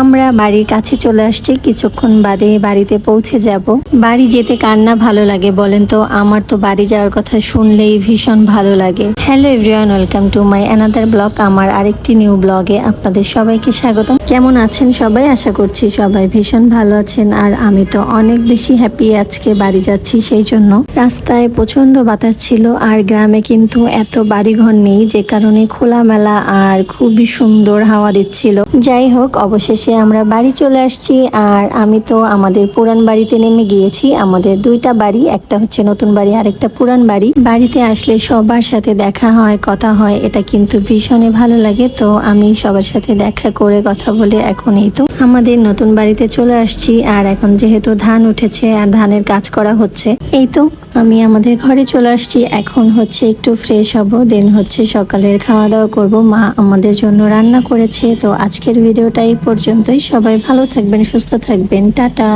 আমরা বাড়ির কাছে চলে আসছি, কিছুক্ষণ বাদে বাড়িতে পৌঁছে যাব। বাড়ি যেতে কার না ভালো লাগে বলেন তো? আমার তো বাড়ি যাওয়ার কথা শুনলেই ভীষণ ভালো লাগে। Hello everyone, welcome to my another blog. আমার আরেকটি নিউ ব্লগে আপনাদের সবাইকে স্বাগত। কেমন আছেন সবাই? আশা করছি সবাই ভীষণ ভালো আছেন। আর আমি তো অনেক বেশি হ্যাপি, আজকে বাড়ি যাচ্ছি সেই জন্য। রাস্তায় প্রচন্ড বাতাস ছিল, আর গ্রামে কিন্তু এত বাড়িঘর নেই, যে কারণে খোলামেলা আর খুবই সুন্দর হাওয়া দিচ্ছিল। যাই হোক, অবশেষে আমরা বাড়ি চলে আসছি। আর আমি তো আমাদের পুরান বাড়িতে নেমে গিয়েছি। আমাদের দুইটা বাড়ি, একটা হচ্ছে নতুন বাড়ি আর একটা পুরান বাড়ি। বাড়িতে আসলে সবার সাথে দেখা হয়, কথা হয়, এটা কিন্তু ভীষণই ভালো লাগে। তো আমি সবার সাথে দেখা করে কথা বলে এখন এই তো আমাদের নতুন বাড়িতে চলে আসছি। আর এখন যেহেতু ধান উঠেছে আর ধানের কাজ করা হচ্ছে, এই তো আমি আমাদের ঘরে চলে আসছি। এখন হচ্ছে একটু ফ্রেশ হব, দেন হচ্ছে সকালের খাওয়া দাওয়া করব। মা আমাদের জন্য রান্না করেছে। তো আজকের ভিডিওটা এই পর্যন্তই। সবাই ভালো থাকবেন, সুস্থ থাকবেন, টাটা।